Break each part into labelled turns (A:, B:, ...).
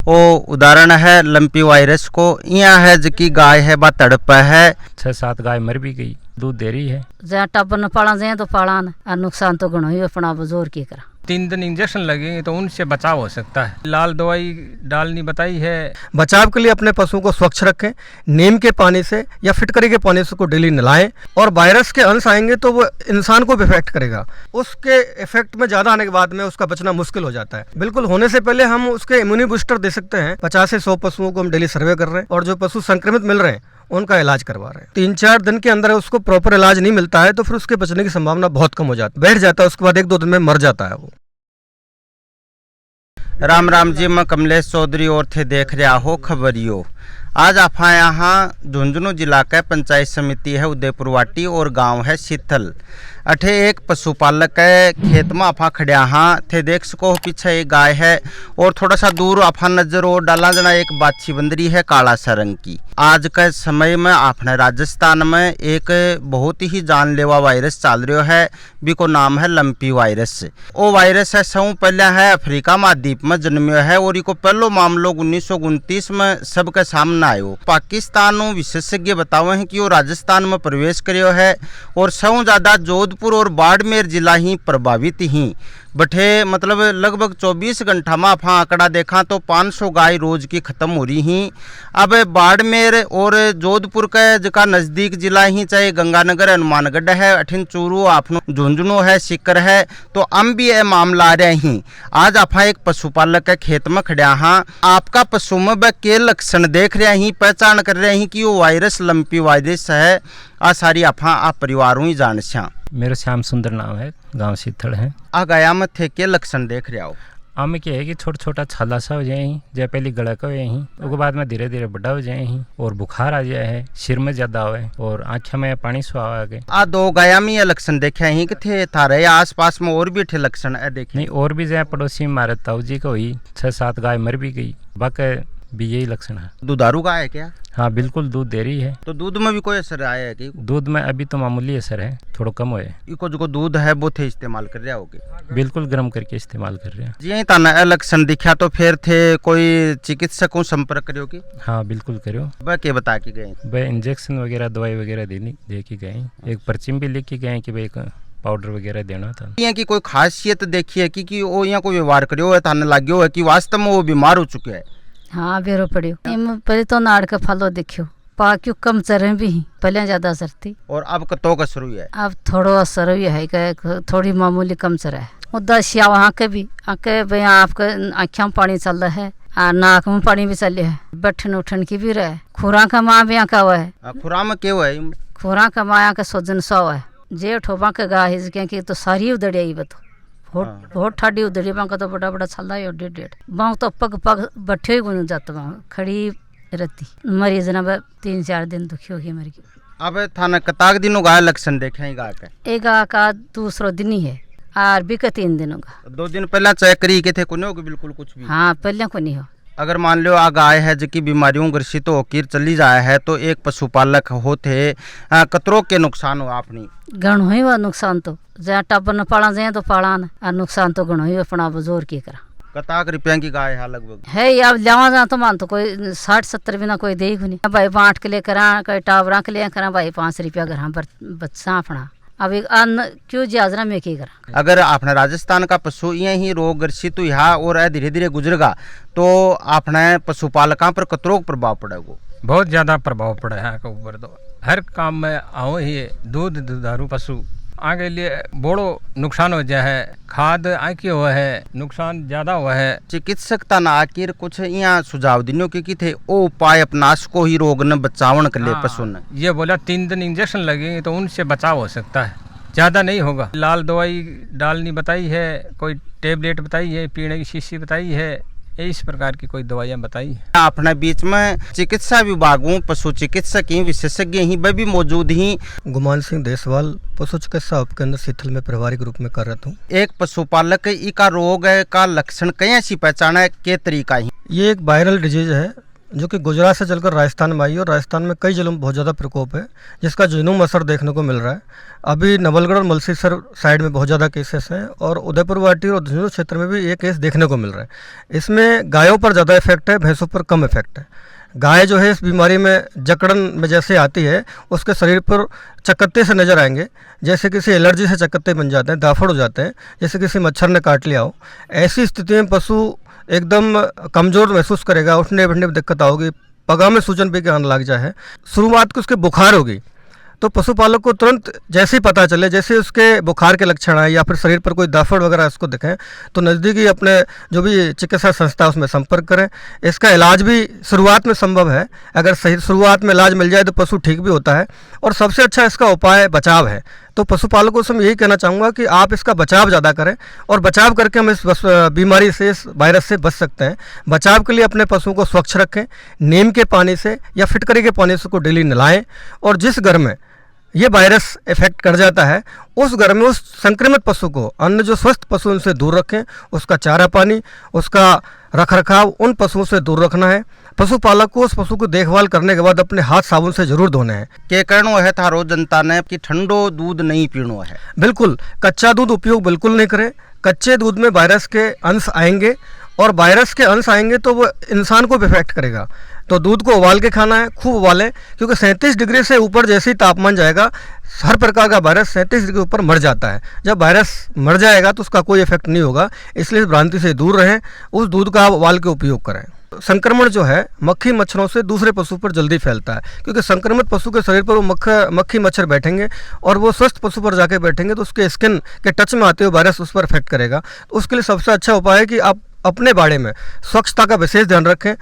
A: वो उदाहरण है लंपी वायरस को। यहाँ है जबकि गाय है बा तड़प है,
B: 6-7 गाय मर भी गई, दूध दे रही है।
C: जहाँ टब्बर न पाला जाए तो पाला न, और नुकसान तो घणो ही अपना जोर की करा।
D: 3 दिन इंजेक्शन लगेंगे तो उनसे बचाव हो सकता है। लाल दवाई डालनी बताई है।
E: बचाव के लिए अपने पशु को स्वच्छ रखें, नीम के पानी से या फिटकरी के पानी से को डेली नहलाएं। और वायरस के अंश आएंगे तो वो इंसान को भी इफेक्ट करेगा, उसके इफेक्ट में ज़्यादा आने के बाद में उसका बचना मुश्किल हो जाता है। बिल्कुल होने से पहले हम उसके इम्यूनि बूस्टर दे सकते हैं। 50 से 100 पशुओं को हम डेली सर्वे कर रहे हैं, और जो पशु संक्रमित मिल रहे हैं उनका इलाज करवा रहे हैं। 3-4 दिन के अंदर उसको प्रॉपर इलाज नहीं मिलता है तो फिर उसके बचने की संभावना बहुत कम हो जाती है, बैठ जाता है, उसके बाद 1-2 दिन में मर जाता है वो।
A: राम राम जी, मैं कमलेश चौधरी और थे देख रहा हो खबरियो। आज आप यहाँ झुंझुनू जिला का पंचायत समिति है उदयपुरवाटी और गांव है शीतल। अठे एक पशुपालक के खेत में आपा खड़िया हाँ थे देख सको, पीछे एक गाय है और थोड़ा सा दूर आपा नजर और डाला जना एक बाछी बंदरी है काला सा रंग की। आज के समय में आपने राजस्थान में एक बहुत ही जानलेवा वायरस चल रहा है, बिको नाम है लंपी वायरस। वो वायरस है सब पहले है अफ्रीका महाद्वीप में जन्मियो है और इको पहलो मामलो 1929 में सबके सामने आयो। पाकिस्तान विशेषज्ञ बतावे हैं कि वो राजस्थान में प्रवेश करियो है और सबसे ज्यादा जोधपुर और बाड़मेर जिला ही प्रभावित ही बठे, मतलब लगभग 24 घंटा में आप आंकड़ा देखा तो 500 गाय रोज की खत्म हो रही ही। अब बाड़मेर और जोधपुर के जका नज़दीक जिला ही चाहे गंगानगर हनुमानगढ़ है, अठिन चूरू आपनो झुंझुनू है, सीकर है, तो हम भी ये मामला आ रहे ही। आज आप एक पशुपालक के खेत में खड़िया हाँ, आपका पशु में वह के लक्षण देख रहे ही, पहचान कर रहे ही कि वो वायरस लंपी वायरस है। आ सारी आप परिवारों ही जान छा।
B: मेरा श्याम सुंदर नाम है, गांव शीतल है।
A: आ गया में थे के लक्षण देख रहे हो?
B: आम क्या है कि छोटा छोटा छाला सा हो जाए ही, जब पहले गड़क हो जाए, उसके बाद में धीरे धीरे बड़ा हो जाए ही, और बुखार आ जाए है, सिर में ज्यादा हो और आँख में पानी सुहा आ गए।
A: आ 2 गाया में ये लक्षण देखे ही कि थे थारे आस पास में और भी थे लक्षण है देखे?
B: नहीं, और भी जाए पड़ोसी हमारे ताऊ जी को हुई, 6-7 गाय मर भी गई, बाकी भी यही लक्षण है।
A: दुधारू गाय है क्या?
B: हाँ बिल्कुल, दूध दे रही है।
A: तो दूध में भी कोई असर आया है कि?
B: दूध में अभी तो मामूली असर है, थोड़ा कम है।
A: इको जो दूध है वो थे इस्तेमाल कर रहे होगे?
B: बिल्कुल गर्म करके इस्तेमाल कर रहे हैं।
A: जी ताना लक्षण दिखा तो फिर थे कोई चिकित्सक को संपर्क करियो की?
B: हाँ बिल्कुल करो।
A: वह के बता के गए?
B: वह इंजेक्शन वगैरह दवाई वगैरह दे के गए, एक पर्ची भी लिख के गए कि भाई पाउडर वगैरह देना था।
A: यहाँ की कोई खासियत देखी है कि वो यहाँ कोई व्यवहार करियो है, थाने लाग्यो है कि वास्तव में वो बीमार हो चुके हैं?
C: हाँ बेरो पड़ियो, पहले तो नाड़ का फलो देखियो, पाक्यों कम चरे भी पहले ज्यादा असर थी और
A: अब कतो का शुरू है?
C: अब थोड़ो असर हुई है, थोड़ी मामूली कम चरा है। उदासिया वहाँ के भी आके भाई आपके आँखों में पानी चल रहा है और नाक में पानी भी चल रहा है, बैठन उठन की भी रहा है। खुरा का माँ भी आँका हुआ है।
A: खुरा में क्या हुआ है?
C: खुरा का माँ का सोजन सा हुआ है, जे ठोबा के गाय की तो सारी उधड़ी आई बतो, बहुत ठाडी उधड़ी बांका तो बड़ा बड़ा छल्ला है, 1.5 बांग तो पग बैठे ही गुन जाता वहाँ खड़ी रहती। मरीज ना 3-4 दिन दुखी होगी मर गई।
A: अब थाना कताक दिनों गाय लक्षण देखे हैं गाय का?
C: एक गाय का दूसरा दिन ही है और भी का 3 दिनों का।
A: 2 दिन पहले चेक करी के थे को नहीं होगी बिल्कुल कुछ भी?
C: हाँ पहले को नहीं हो।
A: अगर मान लो आ गाय है जिसकी बीमारियों ग्रसित होकर चली जाए है तो एक पशुपालक होते कतरों के नुकसान हो आपनी?
C: घणो ही हुआ नुकसान तो, जहाँ टब्बर न पाला जाए तो पाला न, और नुकसान तो घणो ही अपना जोर की करा।
A: कताक रुपया की गाय है लगभग
C: है? अब लिया जा तो मान तो कोई 60-70 बिना कोई दे ही नहीं। भाई 8 के लिए करा, कोई टावरा के लिए करा, भाई 5 रुपया घर पर बच्चा अपना। अब एक अन्न क्यों जाजरा में की करा?
A: अगर आपने राजस्थान का पशु यही रोग ग्रसित हुआ और धीरे धीरे गुजरेगा तो आपने पशुपालकों पर कतरों प्रभाव पड़ेगा?
D: बहुत ज्यादा प्रभाव पड़ा है के ऊपर, तो हर काम में आओ ही दुधारू पशु आगे लिए बड़ो नुकसान हो जाए है, खाद आके हुआ है, नुकसान ज्यादा हुआ है।
A: चिकित्सक तना आखिर कुछ यहाँ सुझाव दिनों की थे ओ उपाय अपना को ही रोग न बचावन कर ले पशु ने?
D: ये बोला 3 दिन इंजेक्शन लगेंगे तो उनसे बचाव हो सकता है, ज्यादा नहीं होगा। लाल दवाई डालनी बताई है, कोई टेबलेट बताई है, पीने की शीशी बताई है, इस प्रकार की कोई दवाइयाँ बताई है।
A: अपने बीच में चिकित्सा विभागों पशु चिकित्सक ही विशेषज्ञ ही वह भी मौजूद ही।
E: गुमान सिंह देसवाल, पशु चिकित्सा उपकेंद्र शीतल में प्रभारी रूप में कार्यरत हूँ।
A: एक पशुपालक का रोग का लक्षण कई ऐसी पहचान है के तरीका ही?
E: ये एक वायरल डिजीज है जो कि गुजरात से चलकर राजस्थान में आई है और राजस्थान में कई जिलों में बहुत ज़्यादा प्रकोप है, जिसका जुनून असर देखने को मिल रहा है। अभी नवलगढ़ और मलसीसर साइड में बहुत ज़्यादा केसेस हैं और उदयपुर वाटी और झुंझुनू क्षेत्र में भी ये केस देखने को मिल रहा है। इसमें गायों पर ज़्यादा इफेक्ट है, भैंसों पर कम इफेक्ट है। गाय जो है इस बीमारी में जकड़न में जैसे आती है, उसके शरीर पर चकत्ते से नज़र आएंगे, जैसे किसी एलर्जी से चकत्ते बन जाते हैं, दाफड़ हो जाते हैं, जैसे किसी मच्छर ने काट लिया हो। ऐसी स्थिति में पशु एकदम कमज़ोर महसूस करेगा, उठने बैठने में दिक्कत आओगी, पगा में सूजन पे के आने लग जाए। शुरुआत को उसके बुखार होगी तो पशुपालक को तुरंत जैसे ही पता चले, जैसे उसके बुखार के लक्षण आए या फिर शरीर पर कोई दाफड़ वगैरह उसको दिखें, तो नज़दीकी अपने जो भी चिकित्सा संस्था उसमें संपर्क करें। इसका इलाज भी शुरुआत में संभव है, अगर सही शुरुआत में इलाज मिल जाए तो पशु ठीक भी होता है। और सबसे अच्छा इसका उपाय बचाव है। तो पशुपालकों से मैं यही कहना चाहूँगा कि आप इसका बचाव ज़्यादा करें और बचाव करके हम इस बीमारी से, इस वायरस से बच सकते हैं। बचाव के लिए अपने पशुओं को स्वच्छ रखें, नीम के पानी से या फिटकरी के पानी से को डेली नहलाएं। और जिस घर में ये वायरस इफेक्ट कर जाता है उस घर में उस संक्रमित पशु को, अन्य जो स्वस्थ पशु उनसे दूर रखें। उसका चारा पानी, उसका रख रखाव उन पशुओं से दूर रखना है। पशुपालक को उस पशु की देखभाल करने के बाद अपने हाथ साबुन से जरूर धोने हैं।
A: के कहनो है थारो जनता ने कि ठंडो दूध नहीं पीनो है।
E: बिल्कुल, कच्चा दूध उपयोग बिल्कुल नहीं करें। कच्चे दूध में वायरस के अंश आएंगे और वायरस के अंश आएंगे तो वो इंसान को भी इफेक्ट करेगा। तो दूध को उबाल के खाना है, खूब उबालें, क्योंकि 37 डिग्री से ऊपर जैसे ही तापमान जाएगा हर प्रकार का वायरस 37 डिग्री ऊपर मर जाता है। जब वायरस मर जाएगा तो उसका कोई इफेक्ट नहीं होगा, इसलिए भ्रांति से दूर रहें। उस दूध का आप उबाल के उपयोग करें। संक्रमण जो है मक्खी मच्छरों से दूसरे पशु पर जल्दी फैलता है, क्योंकि संक्रमित पशु के शरीर पर वो मक्खी मच्छर बैठेंगे और वो स्वस्थ पशु पर जाके बैठेंगे तो उसके स्किन के टच में आते हुए वायरस उस पर इफेक्ट करेगा। तो उसके लिए सबसे अच्छा उपाय है कि आप अपने बाड़े में स्वच्छता का विशेष ध्यान रखें।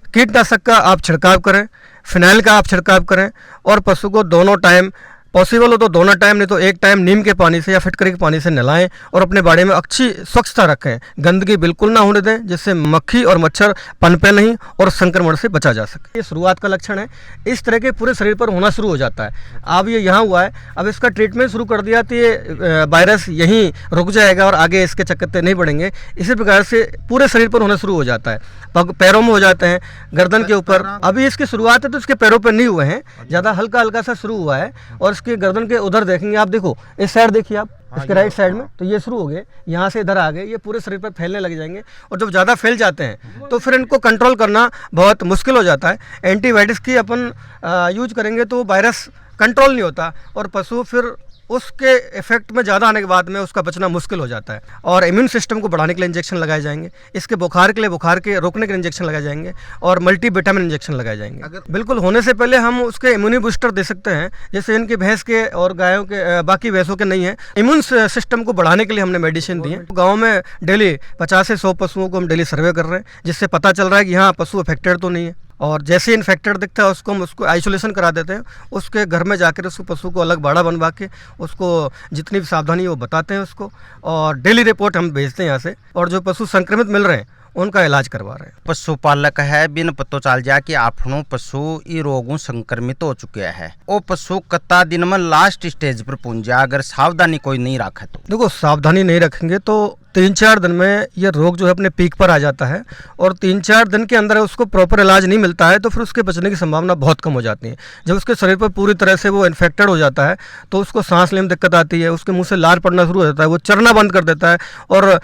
E: कीटनाशक का आप छिड़काव करें, फिनाइल का आप छिड़काव करें और पशु को दोनों टाइम, पॉसिबल हो तो दोनों टाइम, नहीं तो एक टाइम नीम के पानी से या फिटकरी के पानी से नहलाएं और अपने बाड़े में अच्छी स्वच्छता रखें। गंदगी बिल्कुल ना होने दें, जिससे मक्खी और मच्छर पनपे नहीं और संक्रमण से बचा जा सके। ये शुरुआत का लक्षण है, इस तरह के पूरे शरीर पर होना शुरू हो जाता है। अब ये यहाँ हुआ है, अब इसका ट्रीटमेंट शुरू कर दिया तो ये वायरस यहीं रुक जाएगा और आगे इसके चक्कते नहीं बढ़ेंगे। इसी प्रकार से पूरे शरीर पर होना शुरू हो जाता है, पैरों में हो जाते हैं, गर्दन के ऊपर। अभी इसकी शुरुआत है तो इसके पैरों पर नहीं हुए हैं, ज़्यादा हल्का हल्का सा शुरू हुआ है। और इसके गर्दन के उधर देखेंगे आप, देखो इस साइड देखिए आप, इसके राइट साइड में, तो ये शुरू हो गए, यहाँ से इधर आ गए, ये पूरे शरीर पर फैलने लग जाएंगे। और जब ज़्यादा फैल जाते हैं तो फिर इनको कंट्रोल करना बहुत मुश्किल हो जाता है। एंटीबायोटिक्स की अपन यूज करेंगे तो वायरस कंट्रोल नहीं होता और पशु फिर उसके इफेक्ट में ज़्यादा आने के बाद में उसका बचना मुश्किल हो जाता है। और इम्यून सिस्टम को बढ़ाने के लिए इंजेक्शन लगाए जाएंगे, इसके बुखार के लिए बुखार के रोकने के लिए इंजेक्शन लगाए जाएंगे और मल्टीविटामिन इंजेक्शन लगाए जाएंगे। बिल्कुल, होने से पहले हम उसके इम्यूनी बूस्टर दे सकते हैं, जैसे इनके भैंस के और गायों के, बाकी भैंसों के नहीं है। इम्यून सिस्टम को बढ़ाने के लिए हमने मेडिसिन दी है। गाँव में डेली 50 से 100 पशुओं को हम डेली सर्वे कर रहे हैं, जिससे पता चल रहा है कि हाँ पशु अफेक्टेड तो नहीं है। और जैसे इन्फेक्टेड दिखता है उसको हम उसको आइसोलेशन करा देते हैं, उसके घर में जाकर उसको पशु को अलग बाड़ा बनवा के उसको जितनी भी सावधानी है वो बताते हैं उसको, और डेली रिपोर्ट हम भेजते हैं यहाँ से। और जो पशु संक्रमित मिल रहे हैं उनका इलाज करवा रहे हैं।
A: पशुपालक है बिन पतो चल जा कि आपनो पशु ई रोगों संक्रमित हो चुके हैं, वो पशु कत्ता दिन में लास्ट स्टेज पर पहुंच जा अगर सावधानी कोई नहीं रखे तो।
E: देखो, सावधानी नहीं रखेंगे तो 3-4 दिन में ये रोग जो है अपने पीक पर आ जाता है और 3-4 दिन के अंदर उसको प्रॉपर इलाज नहीं मिलता है तो फिर उसके बचने की संभावना बहुत कम हो जाती है। जब उसके शरीर पर पूरी तरह से वो इन्फेक्टेड हो जाता है तो उसको सांस लेने में दिक्कत आती है, उसके मुंह से लार पड़ना शुरू हो जाता है, वो चरना बंद कर देता है और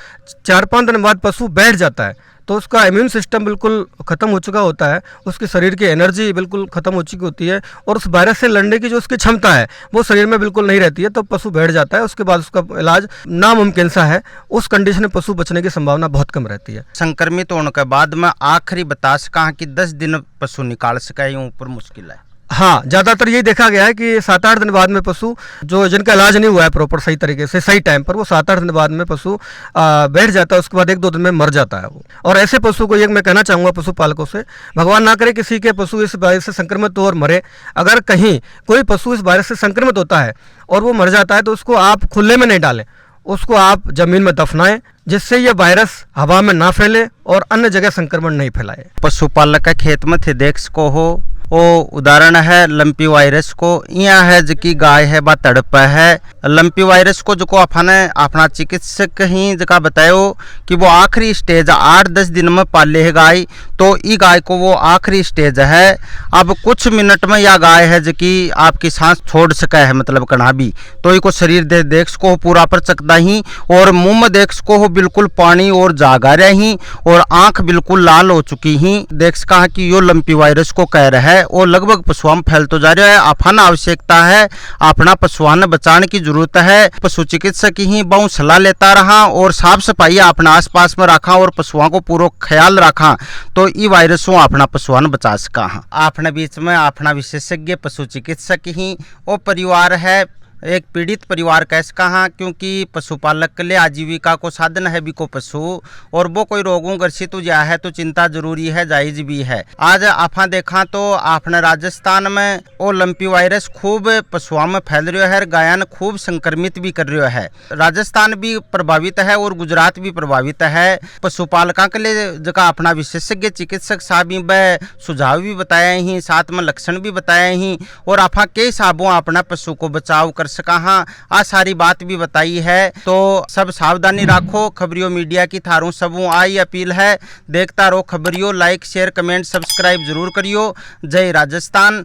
E: 4-5 दिन बाद पशु बैठ जाता है। तो उसका इम्यून सिस्टम बिल्कुल ख़त्म हो चुका होता है, उसके शरीर की एनर्जी बिल्कुल ख़त्म हो चुकी होती है और उस वायरस से लड़ने की जो उसकी क्षमता है वो शरीर में बिल्कुल नहीं रहती है। तो पशु बैठ जाता है, उसके बाद उसका इलाज नामुमकिन सा है। उस कंडीशन में पशु बचने की संभावना बहुत कम रहती है।
A: संक्रमित होने के बाद में आखिरी बता सका कि 10 दिन पशु निकाल सका, यूँ ऊपर मुश्किल है।
E: हाँ, ज़्यादातर ये देखा गया है कि 7-8 दिन बाद में पशु जो जिनका इलाज नहीं हुआ है प्रॉपर सही तरीके से सही टाइम पर, वो 7-8 दिन बाद में पशु बैठ जाता है, उसके बाद 1-2 दिन में मर जाता है वो। और ऐसे पशु को ये मैं कहना चाहूँगा पशुपालकों से, भगवान ना करे किसी के पशु इस वायरस से संक्रमित हो और मरे। अगर कहीं कोई पशु इस वायरस से संक्रमित होता है और वो मर जाता है तो उसको आप खुले में नहीं डालें, उसको आप जमीन में दफनाएं, जिससे ये वायरस हवा में ना फैले और अन्य जगह संक्रमण नहीं फैलाए।
A: पशुपालक के खेत में थे देख सको हो वो उदाहरण है लंपी वायरस को। यह है जो कि गाय है बा तड़प है लंपी वायरस को, जो को अपने अपना चिकित्सक ही जगह बतायो कि वो आखिरी स्टेज 8-10 दिन में पाले है गाय, तो ई गाय को वो आखिरी स्टेज है। अब कुछ मिनट में यह गाय है जो कि आपकी सांस छोड़ सका है, मतलब कना भी, तो इको शरीर देख सको पूरा पर चकता ही, और मुंह में देख सको हो बिल्कुल पानी और जागा रहे ही, और आंख बिल्कुल लाल हो चुकी ही। देख सका कि यो लंपी वायरस को कह रहा है और लगभग पशुओं में फैलतो जा रहा है। अपन आवश्यकता है अपना पशुओं ने बचाने की जरूरत है। पशु चिकित्सक ही बहुत सलाह लेता रहा और साफ सफाई अपना आसपास में रखा और पशुओं को पूरा ख्याल रखा, तो ई वायरसों अपना पशुओं ने बचा सका। अपने बीच में अपना विशेषज्ञ पशु चिकित्सक ही वो परिवार है, एक पीड़ित परिवार कह सका, क्योंकि पशुपालक के लिए आजीविका को साधन है भी को पशु, और वो कोई रोगों ग्रसित हो जाए है तो चिंता जरूरी है, जायज भी है। आज आपा देखा तो आपने राजस्थान में वो लंपी वायरस खूब पशुओं में फैल रहा है, गायन खूब संक्रमित भी कर रहा है। राजस्थान भी प्रभावित है और गुजरात भी प्रभावित है। पशुपालकों के लिए जगह अपना विशेषज्ञ चिकित्सक साहब व सुझाव भी बताए ही, साथ में लक्षण भी बताए ही, और आपा के हिसाबों अपना पशु को बचाव कर सका आ सारी बात भी बताई है। तो सब सावधानी रखो। खबरियों मीडिया की थारों सबों आई अपील है, देखता रहो खबरियों, लाइक शेयर कमेंट सब्सक्राइब जरूर करियो। जय राजस्थान।